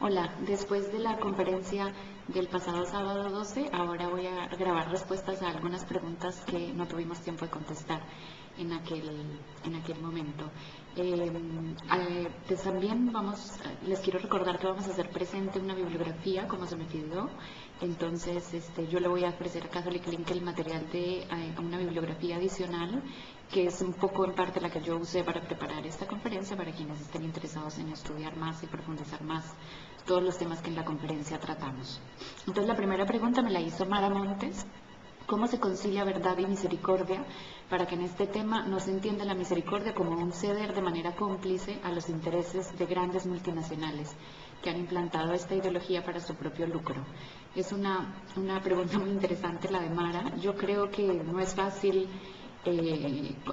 Hola, después de la conferencia del pasado sábado 12, ahora voy a grabar respuestas a algunas preguntas que no tuvimos tiempo de contestar en aquel momento. Pues también les quiero recordar que vamos a hacer presente una bibliografía como se me pidió. Entonces yo le voy a ofrecer a Catholic Link el material de una bibliografía adicional, que es un poco en parte la que yo usé para preparar esta conferencia, para quienes estén interesados en estudiar más y profundizar más todos los temas que en la conferencia tratamos. Entonces la primera pregunta me la hizo Mara Montes: ¿cómo se concilia verdad y misericordia para que en este tema no se entienda la misericordia como un ceder de manera cómplice a los intereses de grandes multinacionales que han implantado esta ideología para su propio lucro? Es una pregunta muy interesante la de Mara. Yo creo que no es fácil,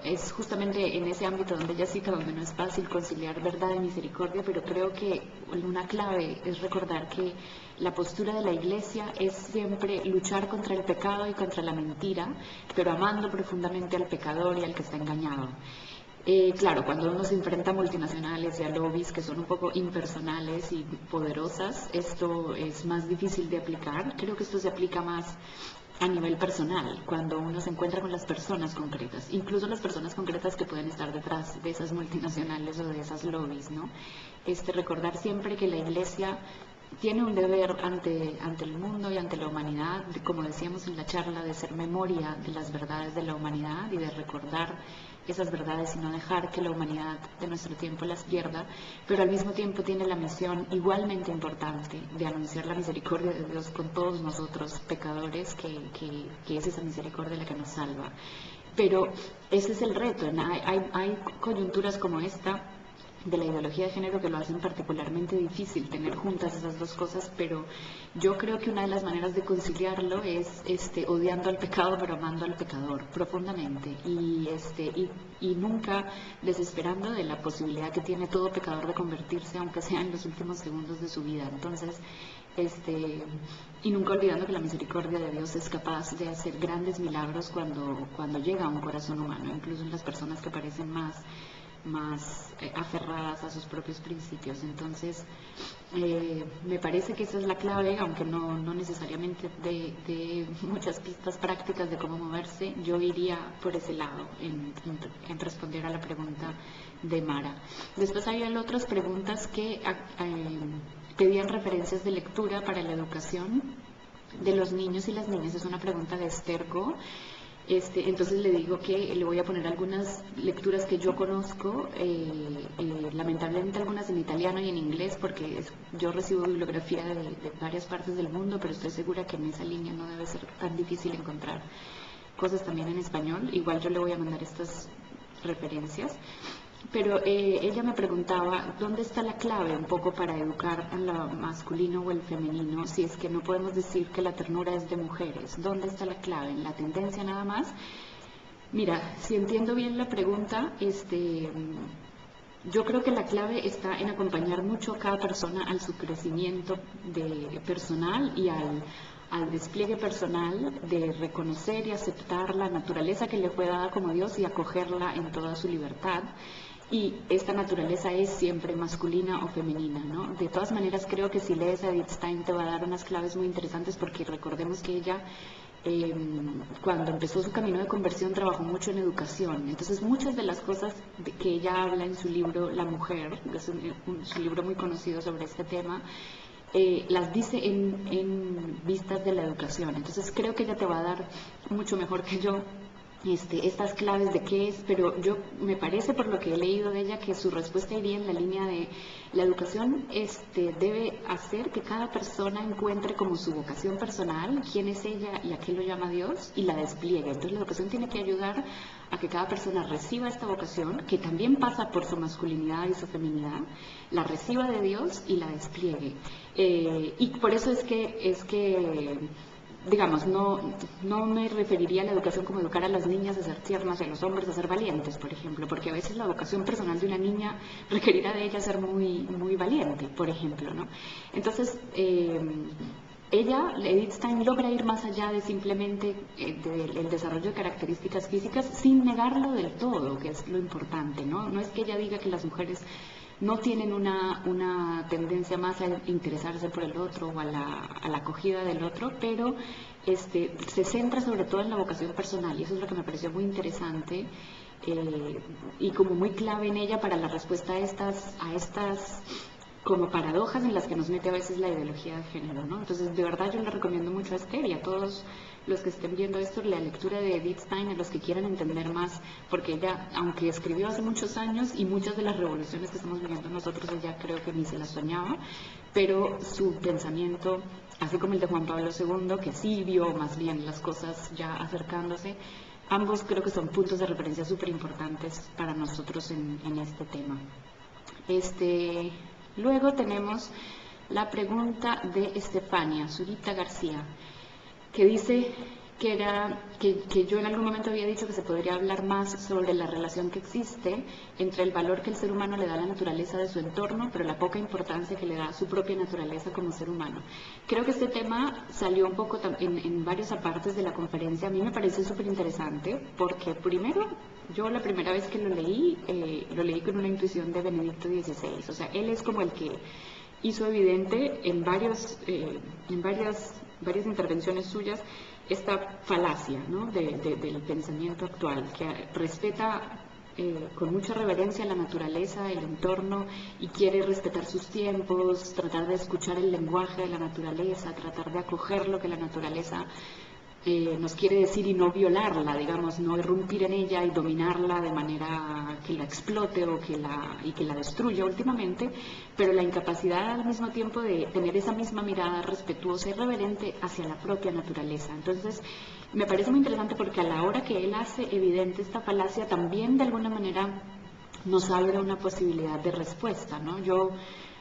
es justamente en ese ámbito donde ella cita, donde no es fácil conciliar verdad y misericordia, pero creo que una clave es recordar que la postura de la Iglesia es siempre luchar contra el pecado y contra la mentira, pero amando profundamente al pecador y al que está engañado. Claro, cuando uno se enfrenta a multinacionales y a lobbies que son un poco impersonales y poderosas, esto es más difícil de aplicar. Creo que esto se aplica más a nivel personal, cuando uno se encuentra con las personas concretas, incluso las personas concretas que pueden estar detrás de esas multinacionales o de esas lobbies, ¿no? Recordar siempre que la Iglesia tiene un deber ante el mundo y ante la humanidad, como decíamos en la charla, de ser memoria de las verdades de la humanidad y de recordar esas verdades y no dejar que la humanidad de nuestro tiempo las pierda, pero al mismo tiempo tiene la misión igualmente importante de anunciar la misericordia de Dios con todos nosotros pecadores, que es esa misericordia la que nos salva. Pero ese es el reto. Hay coyunturas como esta de la ideología de género que lo hacen particularmente difícil tener juntas esas dos cosas, pero yo creo que una de las maneras de conciliarlo es odiando al pecado pero amando al pecador profundamente y nunca desesperando de la posibilidad que tiene todo pecador de convertirse, aunque sea en los últimos segundos de su vida. Entonces, y nunca olvidando que la misericordia de Dios es capaz de hacer grandes milagros cuando llega a un corazón humano, incluso en las personas que parecen más aferradas a sus propios principios. Entonces, me parece que esa es la clave, aunque no necesariamente de muchas pistas prácticas de cómo moverse. Yo iría por ese lado en responder a la pregunta de Mara. Después había otras preguntas que pedían referencias de lectura para la educación de los niños y las niñas. Es una pregunta de Estergo. Entonces le digo que le voy a poner algunas lecturas que yo conozco, lamentablemente algunas en italiano y en inglés, porque yo recibo bibliografía de varias partes del mundo, pero estoy segura que en esa línea no debe ser tan difícil encontrar cosas también en español. Igual yo le voy a mandar estas referencias. Pero ella me preguntaba dónde está la clave un poco para educar a lo masculino o el femenino, si es que no podemos decir que la ternura es de mujeres. ¿Dónde está la clave? ¿En la tendencia nada más? Mira, si entiendo bien la pregunta, yo creo que la clave está en acompañar mucho a cada persona al su crecimiento personal y al despliegue personal de reconocer y aceptar la naturaleza que le fue dada como Dios y acogerla en toda su libertad. Y esta naturaleza es siempre masculina o femenina, ¿no? De todas maneras, creo que si lees a Edith Stein te va a dar unas claves muy interesantes, porque recordemos que ella, cuando empezó su camino de conversión, trabajó mucho en educación. Entonces, muchas de las cosas que ella habla en su libro La Mujer, que es su libro muy conocido sobre este tema, las dice en vistas de la educación. Entonces, creo que ella te va a dar mucho mejor que yo estas claves de qué es, pero yo me parece, por lo que he leído de ella, que su respuesta iría en la línea de la educación debe hacer que cada persona encuentre como su vocación personal, quién es ella y a qué lo llama Dios, y la despliegue. Entonces la educación tiene que ayudar a que cada persona reciba esta vocación, que también pasa por su masculinidad y su feminidad, la reciba de Dios y la despliegue. Y por eso es que digamos, no me referiría a la educación como educar a las niñas a ser tiernas y a los hombres a ser valientes, por ejemplo, porque a veces la vocación personal de una niña requerirá de ella ser muy, muy valiente, por ejemplo, ¿no? Entonces, Edith Stein, logra ir más allá de simplemente del desarrollo de características físicas sin negarlo del todo, que es lo importante, ¿no? No es que ella diga que las mujeres no tienen una tendencia más a interesarse por el otro o a la acogida del otro, pero se centra sobre todo en la vocación personal, y eso es lo que me pareció muy interesante y como muy clave en ella para la respuesta a estas como paradojas en las que nos mete a veces la ideología de género, ¿no? Entonces, de verdad yo le recomiendo mucho a Esther y a todos los que estén viendo esto, la lectura de Edith Stein, a los que quieran entender más, porque ella, aunque escribió hace muchos años y muchas de las revoluciones que estamos viviendo nosotros, ella creo que ni se las soñaba, pero su pensamiento, así como el de Juan Pablo II, que sí vio más bien las cosas ya acercándose, ambos creo que son puntos de referencia súper importantes para nosotros en este tema. Luego tenemos la pregunta de Estefania Zurita García, que dice que yo en algún momento había dicho que se podría hablar más sobre la relación que existe entre el valor que el ser humano le da a la naturaleza de su entorno, pero la poca importancia que le da a su propia naturaleza como ser humano. Creo que este tema salió un poco en varios apartes de la conferencia. A mí me parece súper interesante porque primero, yo la primera vez que lo leí con una intuición de Benedicto XVI. O sea, él es como el que hizo evidente en varias intervenciones suyas esta falacia, ¿no? del pensamiento actual, que respeta con mucha reverencia la naturaleza, el entorno, y quiere respetar sus tiempos, tratar de escuchar el lenguaje de la naturaleza, tratar de acoger lo que la naturaleza nos quiere decir y no violarla, digamos, no irrumpir en ella y dominarla de manera que la explote o que la destruya últimamente, pero la incapacidad al mismo tiempo de tener esa misma mirada respetuosa y reverente hacia la propia naturaleza. Entonces, me parece muy interesante porque a la hora que él hace evidente esta falacia, también de alguna manera nos abre una posibilidad de respuesta, ¿no? Yo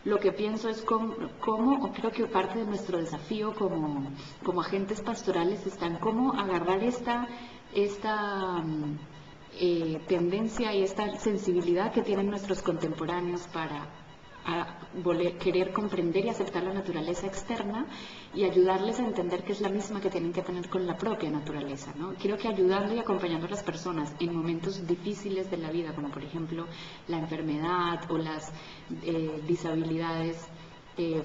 lo que pienso es cómo, o creo que parte de nuestro desafío como agentes pastorales está en cómo agarrar esta tendencia y esta sensibilidad que tienen nuestros contemporáneos para querer comprender y aceptar la naturaleza externa y ayudarles a entender que es la misma que tienen que tener con la propia naturaleza, ¿no? Creo que ayudando y acompañando a las personas en momentos difíciles de la vida, como por ejemplo la enfermedad o las disabilidades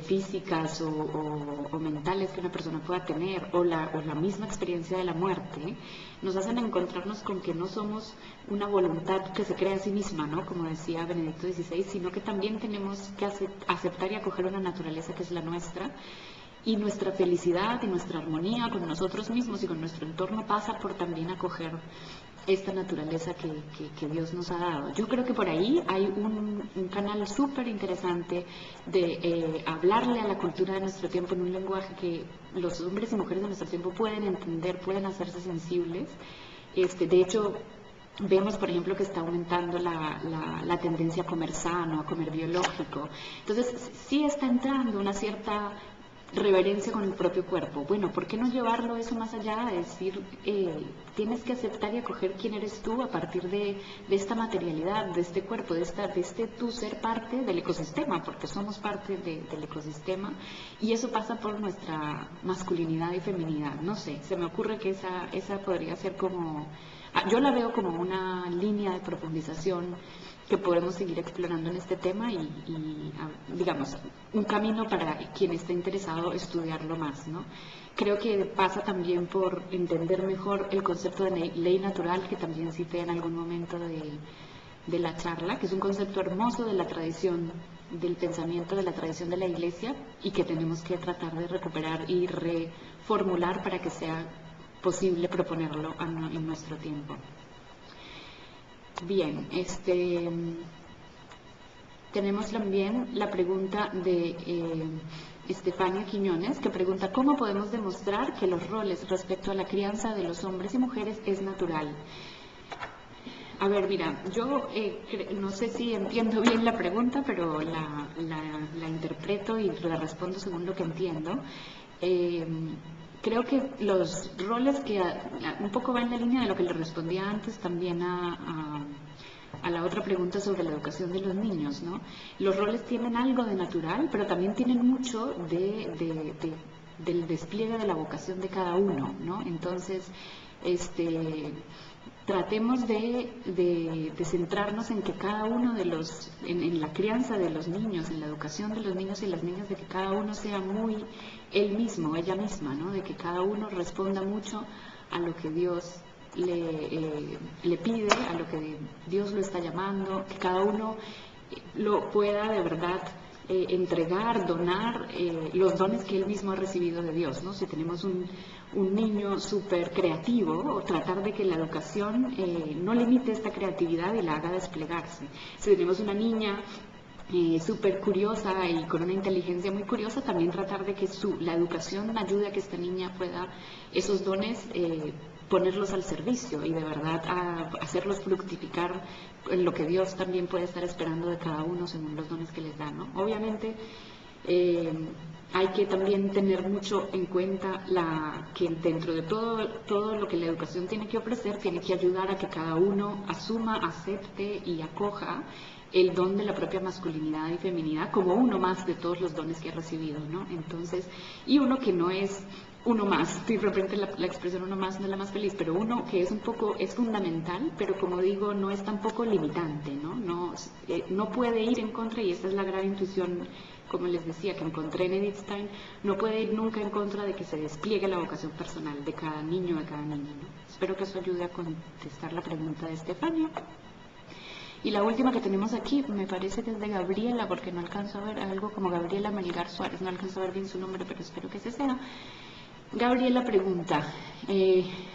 físicas o mentales que una persona pueda tener, o la misma experiencia de la muerte, nos hacen encontrarnos con que no somos una voluntad que se crea a sí misma, ¿no? Como decía Benedicto XVI, sino que también tenemos que aceptar y acoger una naturaleza que es la nuestra, y nuestra felicidad y nuestra armonía con nosotros mismos y con nuestro entorno pasa por también acoger esta naturaleza que Dios nos ha dado. Yo creo que por ahí hay un canal súper interesante de hablarle a la cultura de nuestro tiempo en un lenguaje que los hombres y mujeres de nuestro tiempo pueden entender, pueden hacerse sensibles. De hecho, vemos, por ejemplo, que está aumentando la tendencia a comer sano, a comer biológico. Entonces, sí está entrando una cierta reverencia con el propio cuerpo. Bueno, ¿por qué no llevarlo eso más allá? A decir, tienes que aceptar y acoger quién eres tú a partir de esta materialidad, de este cuerpo, de tú ser parte del ecosistema, porque somos parte del ecosistema, y eso pasa por nuestra masculinidad y feminidad. No sé, se me ocurre que esa podría ser como, yo la veo como una línea de profundización que podemos seguir explorando en este tema y digamos, un camino para quien esté interesado estudiarlo más, ¿no? Creo que pasa también por entender mejor el concepto de ley natural, que también cité en algún momento de la charla, que es un concepto hermoso de la tradición, del pensamiento de la tradición de la Iglesia, y que tenemos que tratar de recuperar y reformular para que sea posible proponerlo en nuestro tiempo. Bien, tenemos también la pregunta de Estefania Quiñones, que pregunta: ¿cómo podemos demostrar que los roles respecto a la crianza de los hombres y mujeres es natural? A ver, mira, yo no sé si entiendo bien la pregunta, pero la interpreto y la respondo según lo que entiendo. Creo que los roles que un poco va en la línea de lo que le respondía antes también a la otra pregunta sobre la educación de los niños, ¿no? Los roles tienen algo de natural, pero también tienen mucho del despliegue de la vocación de cada uno, ¿no? Entonces, tratemos de centrarnos en que cada uno de los, en la crianza de los niños, en la educación de los niños y las niñas, de que cada uno sea muy él mismo, ella misma, ¿no? De que cada uno responda mucho a lo que Dios le pide, a lo que Dios lo está llamando, que cada uno lo pueda de verdad entregar, donar los dones que él mismo ha recibido de Dios, ¿no? Si tenemos un niño súper creativo, o tratar de que la educación no limite esta creatividad y la haga desplegarse. Si tenemos una niña súper curiosa y con una inteligencia muy curiosa, también tratar de que la educación ayude a que esta niña pueda esos dones ponerlos al servicio y de verdad a hacerlos fructificar en lo que Dios también puede estar esperando de cada uno según los dones que les da, ¿no? Obviamente hay que también tener mucho en cuenta que dentro de todo lo que la educación tiene que ofrecer, tiene que ayudar a que cada uno asuma, acepte y acoja el don de la propia masculinidad y feminidad como uno más de todos los dones que ha recibido, ¿no? Entonces, y uno que no es uno más, de repente la expresión uno más no es la más feliz, pero uno que es un poco, es fundamental, pero como digo, no es tampoco limitante, ¿no? No puede ir en contra, y esta es la gran intuición, como les decía, que encontré en Edith Stein, no puede ir nunca en contra de que se despliegue la vocación personal de cada niño, de cada niña, ¿no? Espero que eso ayude a contestar la pregunta de Estefania. Y la última que tenemos aquí, me parece que es de Gabriela, porque no alcanzo a ver algo como Gabriela Melgar Suárez, no alcanzo a ver bien su nombre, pero espero que ese sea. Gabriela pregunta,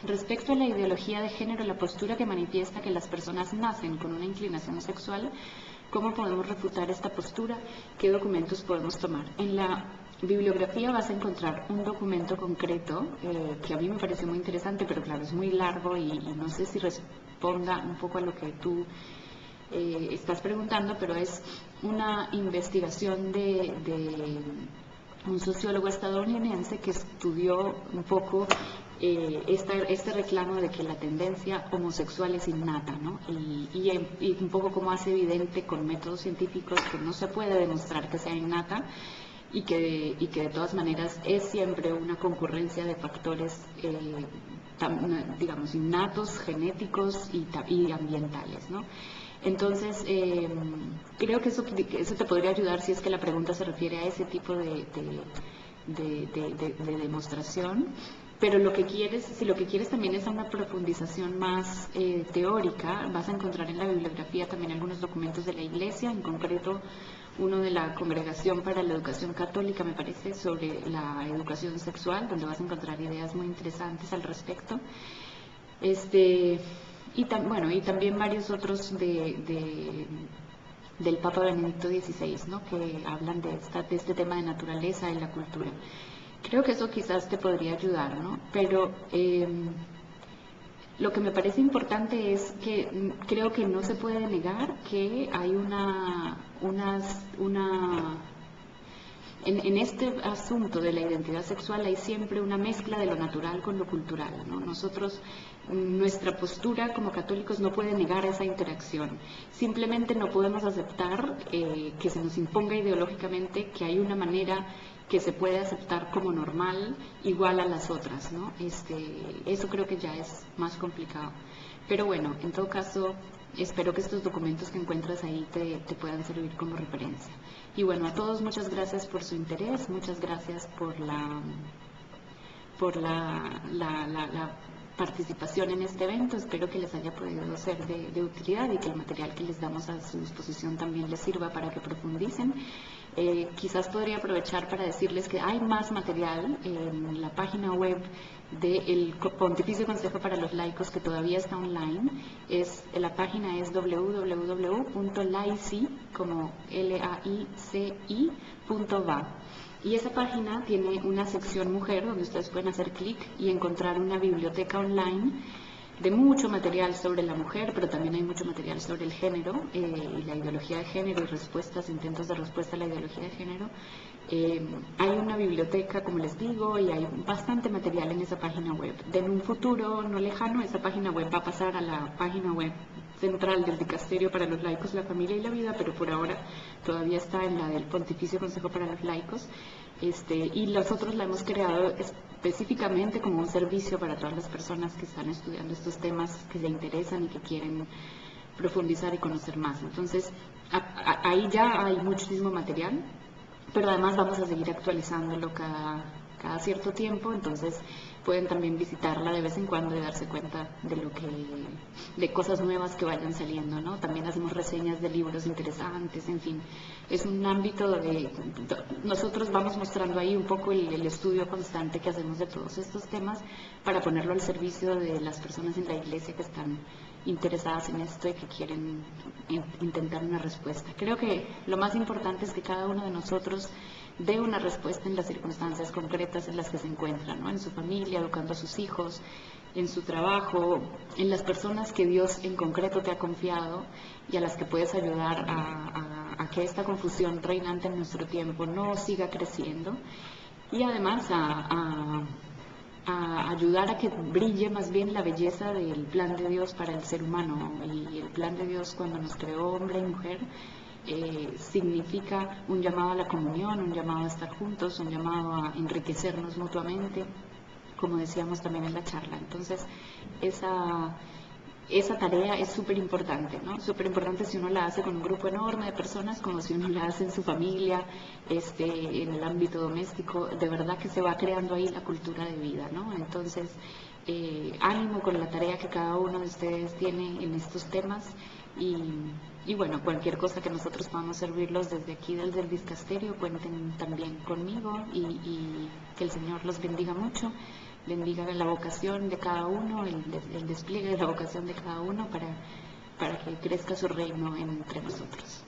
respecto a la ideología de género, la postura que manifiesta que las personas nacen con una inclinación sexual, ¿cómo podemos refutar esta postura? ¿Qué documentos podemos tomar? En la bibliografía vas a encontrar un documento concreto que a mí me pareció muy interesante, pero claro, es muy largo y no sé si responda un poco a lo que tú estás preguntando, pero es una investigación de un sociólogo estadounidense que estudió un poco este reclamo de que la tendencia homosexual es innata, ¿no? Y un poco como hace evidente con métodos científicos que no se puede demostrar que sea innata y que de todas maneras es siempre una concurrencia de factores digamos innatos, genéticos y ambientales, ¿no? Entonces, creo que eso te podría ayudar si es que la pregunta se refiere a ese tipo de demostración. Pero si lo que quieres también es una profundización más teórica, vas a encontrar en la bibliografía también algunos documentos de la Iglesia, en concreto uno de la Congregación para la Educación Católica, me parece, sobre la educación sexual, donde vas a encontrar ideas muy interesantes al respecto. Y también varios otros del Papa Benedicto XVI, ¿no? Que hablan de este tema de naturaleza y la cultura. Creo que eso quizás te podría ayudar, ¿no? Pero lo que me parece importante es que creo que no se puede negar que hay en este asunto de la identidad sexual hay siempre una mezcla de lo natural con lo cultural, ¿no? Nuestra postura como católicos no puede negar esa interacción. Simplemente no podemos aceptar que se nos imponga ideológicamente que hay una manera que se puede aceptar como normal igual a las otras, ¿no? Eso creo que ya es más complicado. Pero bueno, en todo caso, espero que estos documentos que encuentras ahí te puedan servir como referencia. Y bueno, a todos muchas gracias por su interés, muchas gracias por la participación en este evento. Espero que les haya podido ser de utilidad y que el material que les damos a su disposición también les sirva para que profundicen. Quizás podría aprovechar para decirles que hay más material en la página web del Pontificio Consejo para los Laicos, que todavía está online. La página es www.laici, como LAICI.va. Y esa página tiene una sección mujer donde ustedes pueden hacer clic y encontrar una biblioteca online de mucho material sobre la mujer, pero también hay mucho material sobre el género y la ideología de género y intentos de respuesta a la ideología de género. Hay una biblioteca, como les digo, y hay bastante material en esa página web. En un futuro no lejano, esa página web va a pasar a la página web central del dicasterio para los laicos, la familia y la vida, pero por ahora todavía está en la del Pontificio Consejo para los Laicos. Y nosotros la hemos creado específicamente como un servicio para todas las personas que están estudiando estos temas, que se interesan y que quieren profundizar y conocer más. Entonces, ahí ya hay muchísimo material, pero además vamos a seguir actualizándolo cada cierto tiempo, entonces pueden también visitarla de vez en cuando y darse cuenta de cosas nuevas que vayan saliendo, ¿no? También hacemos reseñas de libros interesantes, en fin, es un ámbito nosotros vamos mostrando ahí un poco el estudio constante que hacemos de todos estos temas para ponerlo al servicio de las personas en la iglesia que están interesadas en esto y que quieren intentar una respuesta. Creo que lo más importante es que cada uno de nosotros dé una respuesta en las circunstancias concretas en las que se encuentra, ¿no? En su familia, educando a sus hijos, en su trabajo, en las personas que Dios en concreto te ha confiado y a las que puedes ayudar a que esta confusión reinante en nuestro tiempo no siga creciendo, y además a ayudar a que brille más bien la belleza del plan de Dios para el ser humano. Y el plan de Dios, cuando nos creó hombre y mujer, significa un llamado a la comunión, un llamado a estar juntos, un llamado a enriquecernos mutuamente, como decíamos también en la charla. Entonces, esa tarea es súper importante, ¿no? Súper importante si uno la hace con un grupo enorme de personas, como si uno la hace en su familia, en el ámbito doméstico. De verdad que se va creando ahí la cultura de vida, ¿no? Entonces, ánimo con la tarea que cada uno de ustedes tiene en estos temas, y bueno, cualquier cosa que nosotros podamos servirlos desde aquí, desde el dicasterio, cuenten también conmigo, y que el Señor los bendiga mucho. Bendiga la vocación de cada uno, el despliegue de la vocación de cada uno para que crezca su reino entre nosotros.